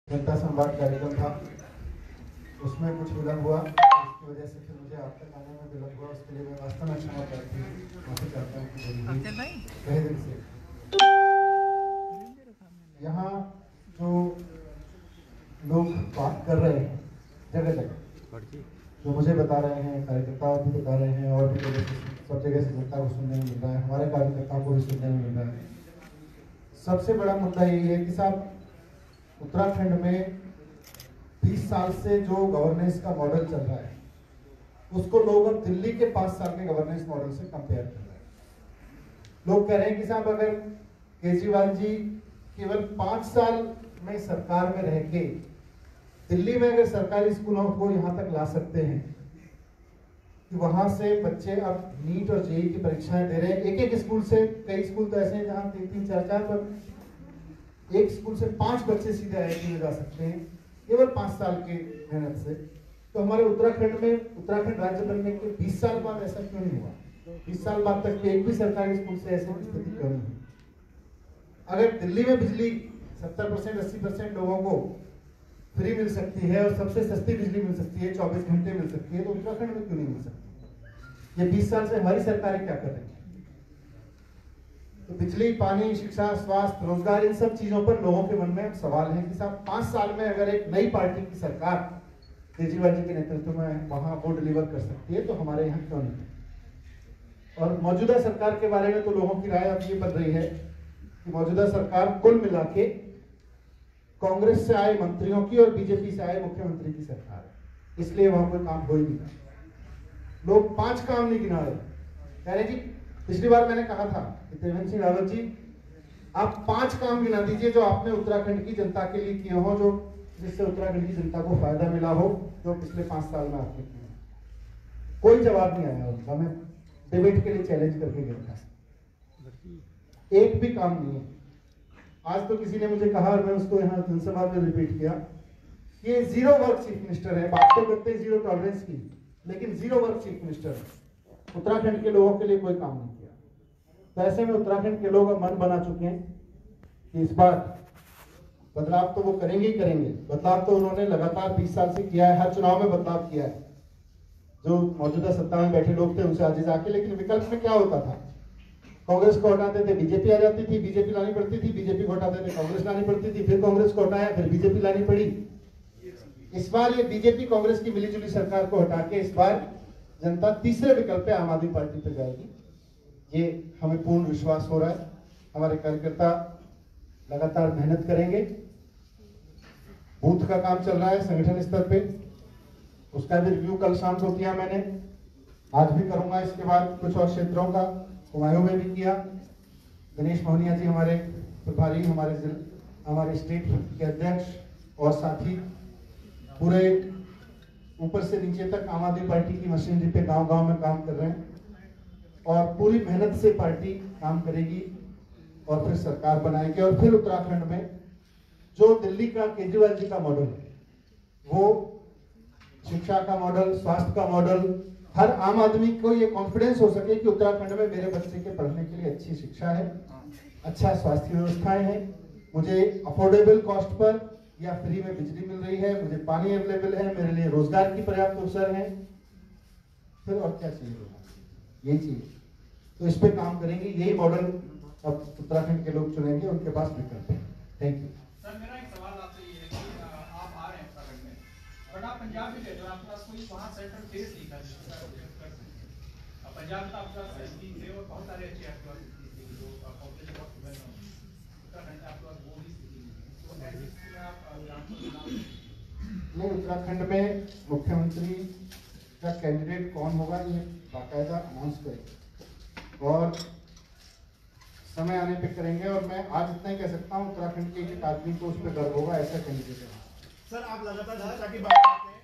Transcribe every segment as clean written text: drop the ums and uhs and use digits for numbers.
जनता संवाद कार्यक्रम था, उसमें कुछ विलम्ब हुआ, इसकी वजह से फिर मुझे आप तक आने में विलम्ब हुआ। उसके लिए मैं वास्तव में क्षमा माफी चाहता हूँ। तहे दिल से यहाँ जो लोग बात कर रहे हैं जगह जगह, जो मुझे बता रहे हैं, कार्यकर्ताओं भी बता रहे हैं, और भी सब जगह से जनता को सुनने में मिल रहा है, हमारे कार्यकर्ताओं को भी सुनने में मिल रहा है। सबसे बड़ा मुद्दा यही है कि साहब, उत्तराखंड में 20 साल से जो गवर्नेंस का मॉडल चल रहा है, उसको लोग अब दिल्ली के 5 साल के गवर्नेंस मॉडल से कंपेयर कर रहे हैं। लोग कह रहे हैं कि साहब, अगर केजरीवाल जी केवल 5 साल में सरकार में रह के दिल्ली में अगर सरकारी स्कूलों को यहाँ तक ला सकते हैं कि वहां से बच्चे अब नीट और जेईई की परीक्षाएं दे रहे हैं, एक एक स्कूल से, कई स्कूल तो ऐसे हैं जहाँ 3-3, 4-4, पर एक स्कूल से 5 बच्चे सीधे आईआईटी में जा सकते हैं केवल 5 साल की मेहनत से। तो हमारे उत्तराखंड राज्य बनने के 20 साल बाद ऐसा क्यों नहीं हुआ? 20 साल बाद तक एक भी सरकारी स्कूल से ऐसी स्थिति क्यों नहीं हुई? अगर दिल्ली में बिजली 70%, 80% लोगों को फ्री मिल सकती है और सबसे सस्ती बिजली मिल सकती है, 24 घंटे मिल सकती है, तो उत्तराखंड में क्यों नहीं मिल सकती? ये 20 साल से हमारी सरकारें क्या कर रही है? तो बिजली, पानी, शिक्षा, स्वास्थ्य, रोजगार, इन सब चीजों पर लोगों के मन में सवाल है कि साहब 5 साल में अगर एक नई पार्टी की सरकार केजरीवाल जी के नेतृत्व में वहां वो डिलीवर कर सकती है, तो हमारे यहाँ क्यों नहीं? और मौजूदा सरकार के बारे में तो लोगों की राय अब ये बन रही है कि मौजूदा सरकार कुल मिला के कांग्रेस से आए मंत्रियों की और बीजेपी से आए मुख्यमंत्री की सरकार है, इसलिए वहां कोई काम हो ही नहीं रहा। लोग 5 काम नहीं गिना रहे। कह रहे जी, पिछली बार मैंने कहा था कि त्रिवेंद्र सिंह रावत जी, आप 5 काम गिना दीजिए जो आपने उत्तराखंड की जनता के लिए किए हो, जो जिससे उत्तराखंड की जनता को फायदा मिला हो, जो पिछले 5 साल में आपने किया। कोई जवाब नहीं आया उनका। मैं डिबेट के लिए चैलेंज करके गया था, एक भी काम नहीं है। आज तो किसी ने मुझे कहा और मैं उसको यहाँ जनसभा में रिपीट किया, ये जीरो वर्क चीफ मिनिस्टर है। बात तो करते हैं जीरो टॉलरेंस की, लेकिन जीरो वर्क चीफ मिनिस्टर है। उत्तराखंड के लोगों के लिए कोई काम नहीं किया। तो ऐसे में उत्तराखंड के लोग मन बना चुके हैं कि इस बार बदलाव तो वो करेंगे ही करेंगे। बदलाव तो उन्होंने लगातार 20 साल से किया है, हर चुनाव में बदलाव किया है। जो मौजूदा सत्ता में बैठे लोग थे उनसे आगे जाके, लेकिन विकल्प में क्या होता था? कांग्रेस को हटाते थे, बीजेपी आ जाती थी, बीजेपी लानी पड़ती थी, बीजेपी को हटाते थे, कांग्रेस लानी पड़ती थी, फिर कांग्रेस को हटाया, फिर बीजेपी लानी पड़ी। इस बार ये बीजेपी कांग्रेस की मिलीजुली सरकार को हटा के इस बार जनता तीसरे विकल्प पे आम आदमी पार्टी पे जाएगी, ये हमें पूर्ण विश्वास हो रहा है। हमारे कार्यकर्ता लगातार मेहनत करेंगे। बूथ का काम चल रहा है संगठन स्तर पे, उसका भी रिव्यू कल शाम को किया मैंने, आज भी करूंगा। इसके बाद कुछ और क्षेत्रों का कुमायूं में भी किया। गणेश मोहनिया जी हमारे प्रभारी, हमारे स्टेट के अध्यक्ष, और साथ ही पूरे ऊपर से नीचे तक आम आदमी पार्टी की मशीनरी पे गांव-गांव में काम कर रहे हैं, और पूरी मेहनत से पार्टी काम करेगी और फिर सरकार बनाएगी। और फिर उत्तराखंड में जो दिल्ली का केजरीवाल जी का मॉडल है, वो शिक्षा का मॉडल, स्वास्थ्य का मॉडल, हर आम आदमी को ये कॉन्फिडेंस हो सके कि उत्तराखंड में मेरे बच्चे के पढ़ने के लिए अच्छी शिक्षा है, अच्छा स्वास्थ्य व्यवस्थाएं हैं, मुझे अफोर्डेबल कॉस्ट पर या फ्री में बिजली मिल रही है, मुझे पानी अवेलेबल है, मेरे लिए रोजगार की पर्याप्त अवसर है। फिर और क्या चाहिए? यही चाहिए। तो इस पे काम करेंगे, यही मॉडल अब उत्तराखंड के लोग चुनेंगे, उनके पास विकल्प है। Thank you. सर, मेरा एक सवाल आपसे ये है कि आप आ रहे हैं उत्तराखंड में, बट आप पंजाब में रहते हो, आपके पास कोई वहाँ सेंट्रल फेस नहीं था। पंजाब में आपके पास एसपी थे और बहुत सारे अच्छे आपके पास जो पॉपुलेशन बहुत वेल नोन। उत्तराखंड में आपके पास वो भी स्थिति नहीं है। नहीं, उत्तराखंड में मुख्यमंत्री का कैंडिडेट कौन होगा ये बाकायदा अनाउंस करेंगे और समय आने पे करेंगे। और मैं आज इतना ही कह सकता हूँ, उत्तराखंड के एक आदमी को उस पर गर्व होगा, ऐसा कैंडिडेट है। सर, आप लगातार शिक्षा की बात करते हैं,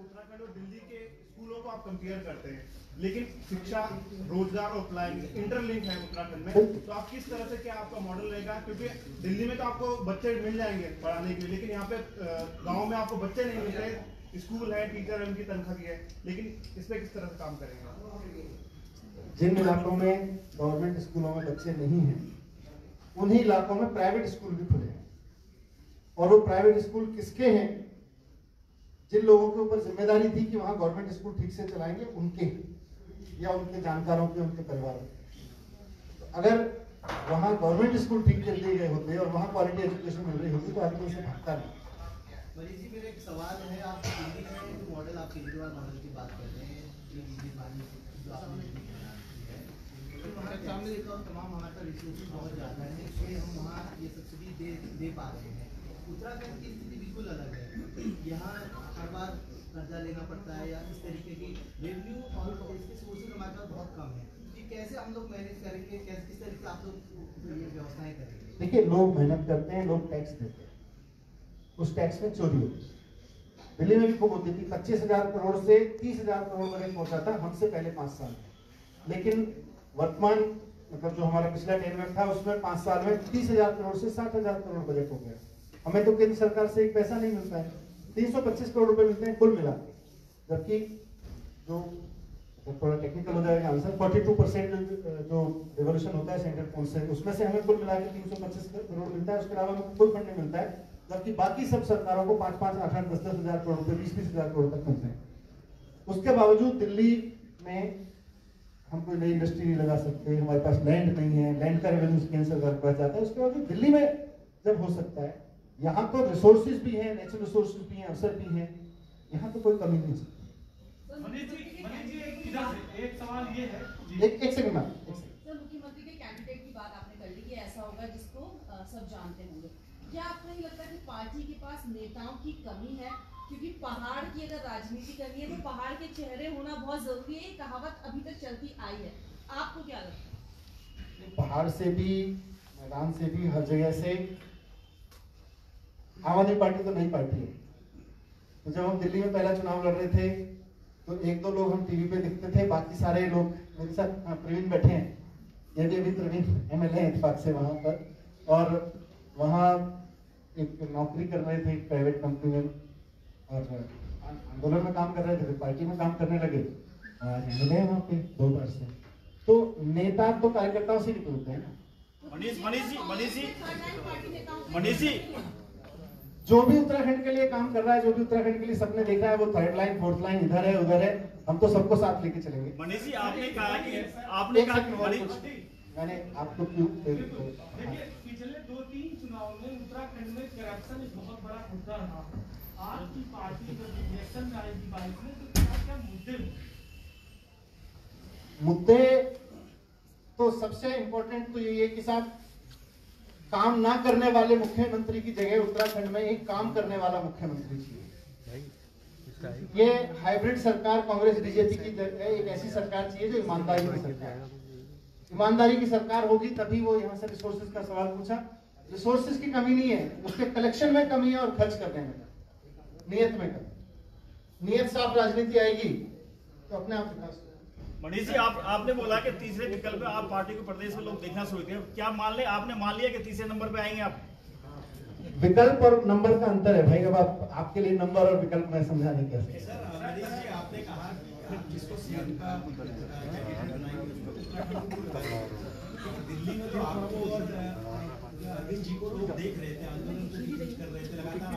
उत्तराखंड और दिल्ली के स्कूलों को आप कंपेयर करते हैं, लेकिन शिक्षा, रोजगार और प्लानिंग इंटरलिंक है उत्तराखंड में। तो आप किस तरह से, क्या आपका मॉडल रहेगा? क्योंकि दिल्ली में तो आपको बच्चे मिल जाएंगे पढ़ाने के लिए, लेकिन यहाँ पे गांव में आपको बच्चे नहीं मिलते। स्कूल है, टीचर है, उनकी तनख्वाह की है, लेकिन इस पे किस तरह से काम करेंगे? जिन इलाकों में गवर्नमेंट स्कूलों में बच्चे नहीं हैं, उन्हीं इलाकों में प्राइवेट स्कूल भी खुले हैं, और वो प्राइवेट स्कूल किसके हैं, जिन लोगों के ऊपर जिम्मेदारी थी कि वहां गवर्नमेंट स्कूल ठीक से चलाएंगे, उनके या उनके जानकारों के, उनके परिवारों के। तो अगर वहां गवर्नमेंट स्कूल ठीक कर दिए गए होते और वहां क्वालिटी एजुकेशन मिल रही होती तो आदमी उसे भागता नहीं। मनीष जी, मेरा एक सवाल है, आप दिल्ली में जो मॉडल, आप केजरीवाल मॉडल की बात कर रहे हैं, ये बिजली पानी जो आपने दिल्ली में बना दी है, तो हमारे सामने देखा हूँ तमाम हमारे पास रिसोर्सेज बहुत ज़्यादा है, इसलिए हम वहाँ ये सब्सिडी दे पा रहे हैं। उत्तराखंड की स्थिति बिल्कुल अलग है, यहाँ हर बार कर्जा लेना पड़ता है या इस तरीके की रेवेन्यू और इसके सोर्सेज हमारे पास बहुत कम है। कि कैसे हम लोग मैनेज करेंगे, कैसे किस तरीके से आप लोग ये व्यवस्थाएं करेंगे? देखिए, लोग मेहनत करते हैं, लोग टैक्स देते हैं, उस टैक्स में चोरी होती है। दिल्ली में भी खूब होती थी, 25,000 करोड़ से 30,000 करोड़ बजट पहुंचा था हमसे पहले 5 साल में। लेकिन वर्तमान मतलब जो हमारा पिछला टेनमेंट था उसमें 5 साल में 30,000 करोड़ से 60,000 करोड़ बजट हो गया। हमें तो केंद्र सरकार से एक पैसा नहीं मिलता है, 325 करोड़ रुपए मिलते हैं कुल मिला, जबकि जो थोड़ा टेक्निकल हो जाएगा आंसर, 42% जो रेवोल्यूशन होता है सेंट्रल फंड से, उसमें से हमें कुल मिला के 325 करोड़ मिलता है। उसके अलावा हमें कोई फंड नहीं मिलता है, जबकि बाकी सब सरकारों को 5-5, 8-8, 10-10 हजार करोड़ रुपए, 20-20 हजार करोड़ तक मिलते हैं। उसके बावजूद दिल्ली में हम कोई नई इंडस्ट्री नहीं लगा सकते, हमारे पास लैंड नहीं है, लैंड का रेवेन्यू केंद्र सरकार के पास जाता है। उसके बावजूद दिल्ली में जब हो सकता है, यहाँ तो रिसोर्सेज भी हैं, नेचुरल रिसोर्सेज भी हैं, अवसर भी हैं, यहाँ तो कोई कमी नहीं है। मनीष जी एक सवाल ये है, एक सेकंड मैम, सर, मुख्यमंत्री के कैंडिडेट की बात आपने कर ली कि ऐसा होगा जिसको सब जानते होंगे। क्या आपको नहीं लगता कि पार्टी के पास नेताओं की कमी है? क्योंकि पहाड़ की अगर राजनीति करनी है तो पहाड़ के चेहरे होना बहुत जरूरी है, ये कहावत अभी तक चलती आई है। आपको क्या लगता है? पहाड़ से भी, मैदान से भी, हर जगह से आम आदमी पार्टी तो नई पार्टी है। तो जब हम दिल्ली में पहला चुनाव लड़ रहे थे तो 1-2 लोग हम टीवी पे दिखते थे, बाकी सारे लोग मेरे साथ, प्रवीण बैठे हैं, ये भी अभी प्रवीण MLA है इत्तेफाक से वहां पर, और वहाँ एक नौकरी कर रहे थे एक प्राइवेट कंपनी में और आंदोलन में काम कर रहे थे, फिर पार्टी में काम करने लगे, MLA वहाँ पे 2 बार से। तो नेता तो कार्यकर्ताओं से निकलते हैं ना। मनीष जी जो भी उत्तराखंड के लिए काम कर रहा है, जो भी उत्तराखंड के लिए सपने देख रहा है, वो 3rd लाइन 4th लाइन इधर है उधर है, हम तो सबको साथ लेके चलेंगे। मनीष जी, आपने कहा कि मैंने आपको क्यों देखिए, पिछले 2-3 चुनाव में उत्तराखंड में करप्शन एक बहुत बड़ा मुद्दा रहा। आपकी पार्टी जब इलेक्शन में आएगी 22 में, तो क्या मुद्दे होंगे? मुद्दे तो सबसे इम्पोर्टेंट तो ये है कि साहब, काम ना करने वाले मुख्यमंत्री की जगह उत्तराखंड में एक काम करने वाला मुख्यमंत्री चाहिए। ये हाइब्रिड सरकार कांग्रेस बीजेपी की जगह एक ऐसी सरकार चाहिए जो ईमानदारी की सरकार है। ईमानदारी की सरकार होगी तभी वो यहाँ से रिसोर्सेज का सवाल पूछा, रिसोर्सेज की कमी नहीं है, उसके कलेक्शन में कमी है और खर्च करने में, नियत में कमी। नियत साफ राजनीति आएगी तो अपने आप विकास। मनीष जी, आपने बोला कि तीसरे विकल्प में आप पार्टी को प्रदेश में लोग देखना शुरू किया, क्या आपने मान लिया कि तीसरे नंबर पे आएंगे आप? विकल्प और नंबर का अंतर है भाई, अब आपके लिए नंबर और विकल्प मैं समझा नहीं कर सकता। सर, मनीष जी, आपने कहा जिसको सीएम का दिल्ली में तो आपको और अरविंद जी को लोग देख रहे थे, आंदोलन कर रहे थे, लगातार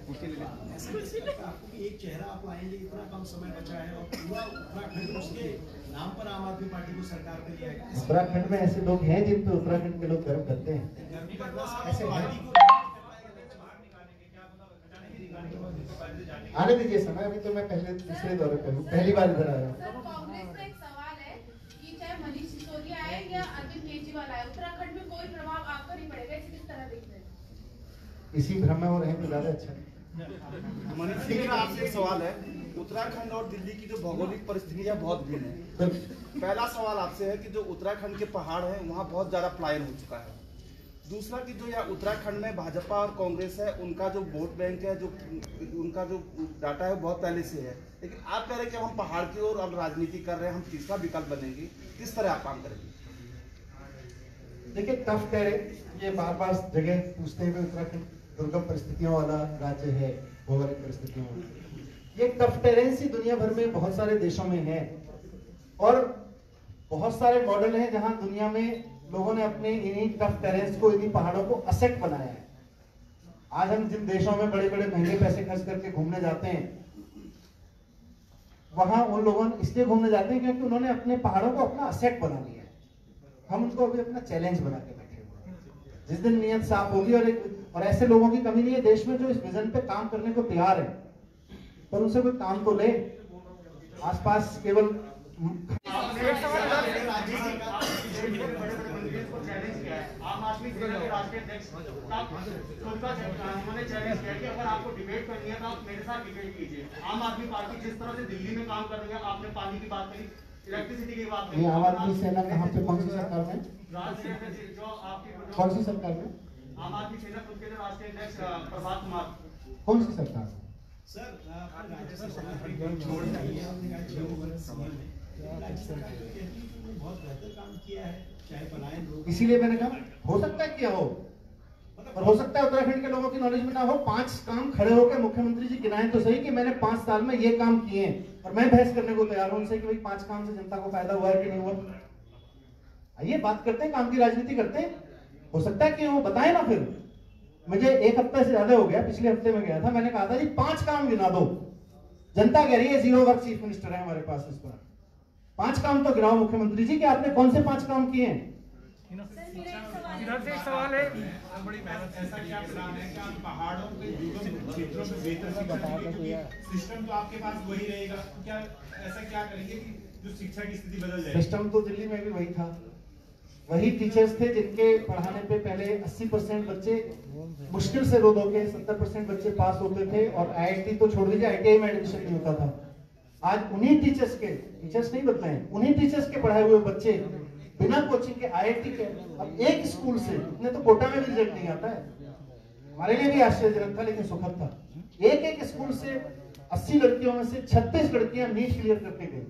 आपको एक चेहरा आप लाएंगे, इतना कम समय बचा है और पूरा उत्तराखंड उसके नाम पर आम आदमी पार्टी को सरकार पे लिया है। उत्तराखंड में ऐसे लोग हैं जिन पे उत्तराखंड के लोग गर्व करते हैं, ऐसे आने दीजिए समय, अभी तो मैं पहले दूसरे दौरे पे हूँ, पहली बार इधर आया हूँ। कांग्रेस का एक सवाल है कि चाहे मनीष सिसोदिया आए या अरविंद केजरीवाल आए, उत्तराखंड में कोई प्रभाव आपका नहीं पड़ेगा, इसे किस तरह देखते हैं? इसी भ्रम में वो रहें तो ज्यादा अच्छा है। मनीष जी, मेरा आपसे एक सवाल है, उत्तराखंड और दिल्ली की जो भौगोलिक परिस्थितियां बहुत भिन्न है। पहला सवाल आपसे है कि जो उत्तराखंड के पहाड़ हैं वहाँ बहुत ज्यादा पलायन हो चुका है। दूसरा कि जो यहाँ उत्तराखंड में भाजपा और कांग्रेस है, उनका जो वोट बैंक है, जो उनका जो डाटा है बहुत पहले से है, लेकिन आप कह रहे हैं कि हम पहाड़ की ओर अब राजनीति कर रहे हैं, हम तीसरा विकल्प बनेंगे, किस तरह आप काम करेंगे? देखिए, टफ कह रहे, ये बार बार जगह पूछते हुए, उत्तराखंड दुर्गम परिस्थितियों वाला राज्य है, भौगोलिक परिस्थितियों वाला। ये टफ टेरेंस ही दुनिया भर में बहुत सारे देशों में है और बहुत सारे मॉडल हैं जहां दुनिया में लोगों ने अपने इन्हीं टफ टेरेंस को, इन्हीं पहाड़ों को असेट बनाया है। आज हम जिन देशों में बड़े बड़े महंगे पैसे खर्च करके घूमने जाते हैं, वहां उन लोगों ने इसलिए घूमने जाते हैं क्योंकि उन्होंने अपने पहाड़ों को अपना असेट बना लिया है। हम उनको अभी अपना चैलेंज बना के बैठे हुए हैं। जिस दिन नीयत साफ होगी और ऐसे लोगों की कमी नहीं है देश में जो इस विजन पे काम करने को तैयार है, पर उनसे कोई काम तो ले। आसपास केवल आम आदमी सेना के राष्ट्रीय अध्यक्ष उन्होंने चैलेंज किया कि अगर आपको डिबेट करनी है तो आप मेरे साथ डिबेट कीजिए। आम आदमी पार्टी जिस तरह से दिल्ली में काम कर रही है, आपने पानी की बात करी, इलेक्ट्रिसिटी की बात करी। आम आदमी सेना कहाँ पे, कौन सी सरकार में, जो आपकी कौन सी सरकार में? आम आदमी सेना खुद के राष्ट्रीय अध्यक्ष प्रभात कुमार। कौन सी सरकार में? सर छोड़ बहुत बेहतर काम किया है, चाहे पलायन रोक। इसीलिए मैंने कहा हो सकता है किया हो, और हो सकता है उत्तराखंड के लोगों की नॉलेज में ना हो। 5 काम खड़े होकर मुख्यमंत्री जी गिनाएं तो सही कि मैंने 5 साल में ये काम किए हैं, और मैं बहस करने को तैयार हूं उनसे कि भाई 5 काम से जनता को फायदा हुआ है कि नहीं हुआ। आइए बात करते हैं, काम की राजनीति करते हैं। हो सकता है कि वो बताए ना। फिर मुझे 1 हफ्ते से ज्यादा हो गया, पिछले हफ्ते में गया था, मैंने कहा था जी 5 काम गिना दो। जनता कह रही है 0 वर्क चीफ मिनिस्टर है हमारे पास, इस पर 5 काम तो गिनाओ मुख्यमंत्री जी कि आपने कौन से 5 काम किए हैं। इधर से एक सवाल है, बड़ी मेहनत ऐसा क्या प्लान है कि आप पहाड़ों के दुर्गम क्षेत्रों में बेहतर सिस्टम तो आपके पास वही रहेगा, क्या ऐसा क्या करेंगे कि जो शिक्षा की स्थिति बदल जाए? सिस्टम तो दिल्ली में भी वही था, वही टीचर्स थे जिनके पढ़ाने पे पहले 80% बच्चे मुश्किल से रो के 70% बच्चे पास होते थे, और IIT तो छोड़ दीजिए, ITI में एडमिशन नहीं होता था। आज उन्हीं टीचर्स के, टीचर्स नहीं बताएं, उन्हीं टीचर्स के पढ़ाए हुए बच्चे बिना कोचिंग के IIT के, अब एक स्कूल से, इतने तो कोटा में भी रिजल्ट नहीं आता है, हमारे लिए भी आश्चर्यजनक था लेकिन सुखद था। एक स्कूल से 80 लड़कियों में से 36 लड़कियां नीट क्लियर करके गई,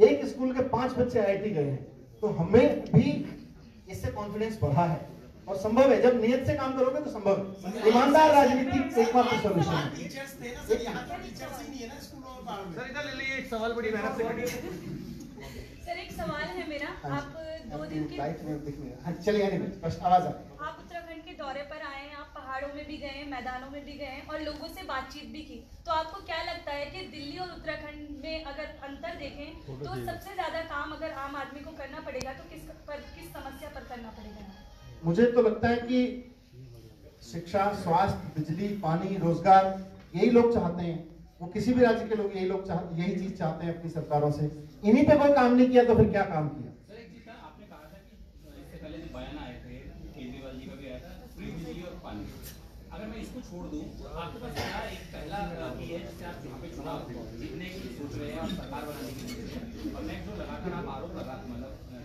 एक स्कूल के 5 बच्चे IIT गए हैं। तो हमें भी इससे कॉन्फिडेंस बढ़ा है, और संभव है, जब नियत से काम करोगे तो संभव है। ईमानदार राजनीति एकमात्र सॉल्यूशन है। टीचर्स थे ना सर, यहाँ तो टीचर्स ही नहीं है ना स्कूलों में, पहाड़ में। सर इधर ले लीजिए, एक सवाल बड़ी मेहनत से करिए। सर एक सवाल है मेरा, आप 2 दिन के लाइट में दिखने, हाँ चलिए, आवाज आप उत्तराखंड के दौरे पर आए हैं, आप पहाड़ों में भी गए हैं, मैदानों में भी गए हैं और लोगों से बातचीत भी की, तो आपको क्या लगता है कि दिल्ली और उत्तराखंड में अगर अंतर देखें तो सबसे ज्यादा काम अगर आम आदमी को करना पड़ेगा तो किस समस्या पर करना पड़ेगा? मुझे तो लगता है कि शिक्षा, स्वास्थ्य, बिजली, पानी, रोजगार, यही लोग चाहते हैं। वो किसी भी राज्य के लोग यही चीज चाहते हैं अपनी सरकारों से। इन्हीं पे कोई काम नहीं किया तो फिर क्या काम किया? सर एक चीज आपने कहा था कि इससे पहले जो बयान आए थे केजरीवाल जी का भी आया था, फ्री बिजली और पानी। अगर मैं इसको छोड़ दूं तो आपके पास क्या एक पहला की है जिससे आप यहाँ पे चुनाव जीतने की सोच रहे हैं और सरकार बनाने की सोच रहे हैं, और नेक्स्ट जो लगातार आप आरोप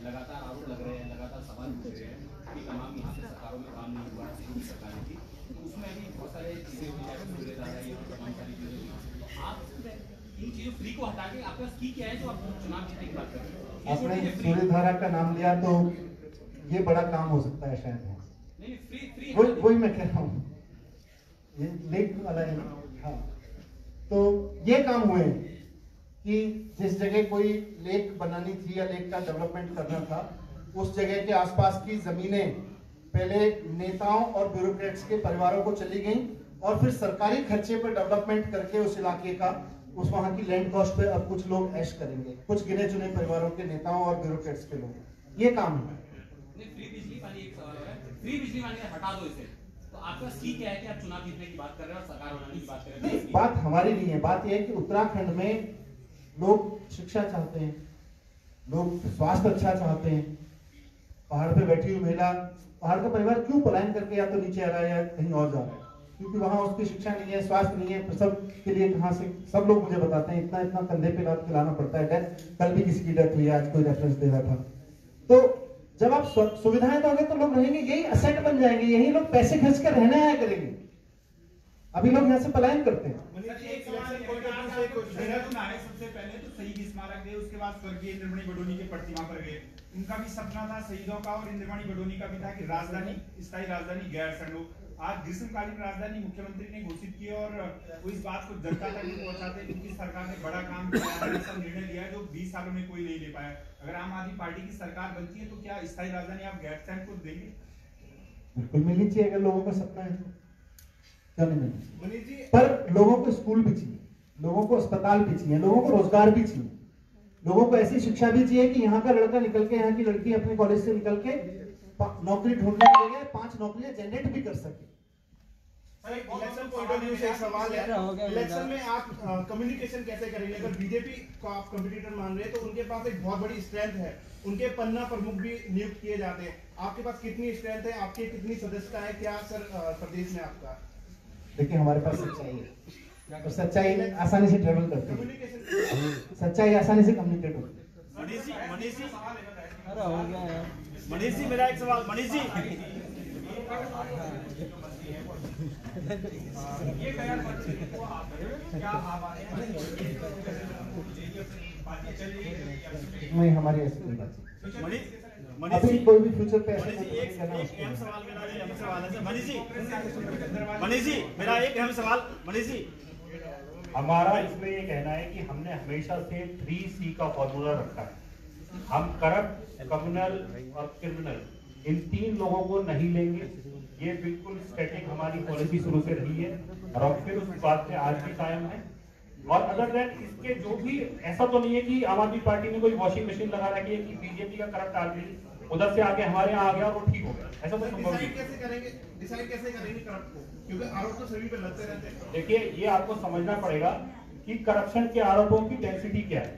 लगातार आरोप लग रहे हैं, लगातार सवाल पूछ रहे हैं कि तमाम यहाँ पे सरकारों में काम नहीं हुआ सरकारें की, तो उसमें भी बहुत सारे चीजें तमाम सारी चीजें, आप इन चीजों फ्री को हटा के आपके पास की क्या है जो आप चुनाव जीतने की बात कर रहे हैं? आपने सूर्यधारा का नाम लिया तो ये बड़ा काम हो सकता है शायद। नहीं फ्री वही मैं कह रहा हूँ, ये लेक वाला है। हाँ, तो ये काम हुए कि जिस जगह कोई लेक बनानी थी या लेक का डेवलपमेंट करना था, उस जगह के आसपास की जमीनें पहले नेताओं और ब्यूरोक्रेट्स के परिवारों को चली गई, और फिर सरकारी खर्चे पर डेवलपमेंट करके उस इलाके का, उस वहां की लैंड कॉस्ट पे अब कुछ लोग ऐश करेंगे, कुछ गिने चुने परिवारों के नेताओं और ब्यूरोक्रेट्स के लोग। ये काम है। फ्री बिजली पानी एक सवाल है, फ्री बिजली पानी हटा दो इसे, तो आपका सी क्या है कि आप चुनाव जीतने की बात कर रहे हैं और सरकार बनाने की बात कर रहे हैं? बात हमारी नहीं है, बात यह है कि उत्तराखंड में लोग शिक्षा चाहते हैं, लोग स्वास्थ्य अच्छा चाहते हैं। पहाड़ पे बैठी हुई महिला, पहाड़ का परिवार क्यों पलायन करके या तो नीचे आ रहा है या कहीं और जा रहा है? क्योंकि वहां उसकी शिक्षा नहीं है, स्वास्थ्य नहीं है, प्रसव के लिए कहाँ से, सब लोग मुझे बताते हैं इतना इतना कंधे पे लाद के लाना पड़ता है। कल भी किसी की डेथ हुई, आज कोई रेफरेंस दे रहा था। तो जब आप सुविधाएं दोगे तो लोग रहेंगे, यही असेट बन जाएंगे, यही लोग पैसे खर्च कर रहने आया करेंगे। अभी लोग यहाँ से पलायन करते हैं। सबसे पहले तो शहीद स्मारक गए, उसके बाद स्वर्गीय इंद्रमणि बडोनी के प्रतिमा पर गए। उनका भी सपना था शहीदों का, और इंद्रमणि बडोनी का भी था कि राजधानी, स्थायी राजधानी गैरसैंण हो। आज ग्रीष्मकालीन राजधानी मुख्यमंत्री ने घोषित की, और वो इस बात को जनता तक नहीं पहुंचाते। उनकी सरकार ने बड़ा काम किया है, ऐसा निर्णय लिया है जो 20 सालों में कोई नहीं ले पाया। अगर आम आदमी पार्टी की सरकार बनती है तो क्या स्थायी राजधानी आप गैरसैंण को देंगे? बिल्कुल मिलनी चाहिए अगर लोगों का सपना है। क्यों नहीं मिलना? मनीष जी, पर लोगों को स्कूल भी चाहिए, लोगों को अस्पताल भी चाहिए, लोगों को रोजगार भी चाहिए, लोगों को ऐसी शिक्षा भी चाहिए कि यहाँ का लड़का निकल के, यहाँ की लड़की अपने कॉलेज से निकल के नौकरी ढूंढने के लिए 5 नौकरियां जनरेट भी कर सके। इलेक्शन पॉइंट ऑफ व्यू से एक सवाल है, इलेक्शन में आप कम्युनिकेशन कैसे करेंगे? अगर बीजेपी को आप कंपटीटर मान रहे हैं तो उनके पास एक बहुत बड़ी स्ट्रेंथ है, उनके पन्ना प्रमुख भी नियुक्त किए जाते हैं। आपके पास कितनी स्ट्रेंथ है, आपकी कितनी सदस्यता है, क्या सर प्रदेश में आपका? देखिए हमारे पास सच्चाई है और सच्चाई आसानी से ट्रेवल करती है, कम्युनिकेशन सच्चाई आसानी से कम्युनिकेट होती है। मनीष जी मेरा एक सवाल, मनीष जी नहीं, हमारी ऐसी कोई बात नहीं। मनीष अभी कोई भी फ्यूचर पे मनीष जी एक अहम सवाल मेरा ये अहम सवाल है सर। मनीष जी मेरा एक अहम सवाल, मनीष जी हमारा इसमें ये कहना है कि हमने हमेशा से 3C का फॉर्मूला रखा है। हम करप्ट, कम्युनल और क्रिमिनल इन 3 लोगों को नहीं लेंगे। ये बिल्कुल स्टैटिक हमारी पॉलिसी शुरू से रही है और अब फिर उस बात पे आज भी कायम है। और अदर देन इसके जो भी, ऐसा तो नहीं है कि आम आदमी पार्टी ने कोई वॉशिंग मशीन लगा रखी है कि बीजेपी का करप्ट आदमी उधर से आके हमारे यहाँ आ गया और वो ठीक हो गया, ऐसा तो संभव नहीं। डिसाइड कैसे करेंगे करप्ट को, क्योंकि आरोप तो सभी पे लगते रहते हैं। देखिए ये आपको समझना पड़ेगा कि करप्शन के आरोपों की डेंसिटी क्या है।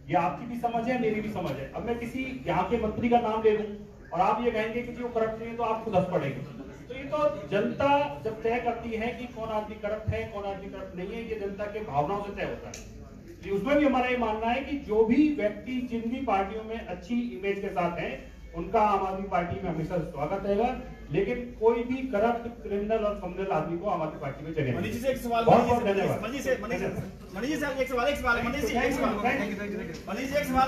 ये आपकी भी समझ है, मेरी भी समझ है। अब मैं किसी यहाँ के मंत्री का नाम ले लूं और आप ये कहेंगे कि वो करप्ट नहीं है तो आपको 10 पड़ेगी। तो ये तो जनता जब तय करती है कि कौन आदमी करप्ट है, कौन आदमी करप्ट नहीं है, ये जनता के भावनाओं से तय होता है। उसमें भी हमारा ये मानना है कि जो भी व्यक्ति जिन भी पार्टियों में अच्छी इमेज के साथ हैं उनका आम आदमी पार्टी में हमेशा स्वागत रहेगा, लेकिन कोई भी करप्ट, क्रिमिनल और कम्युनल आदमी को आम आदमी पार्टी में जगह। मनीष जी से एक सवाल, बहुत बहुत धन्यवाद। मनीष जी एक सवाल, मनीष जी एक सवाल।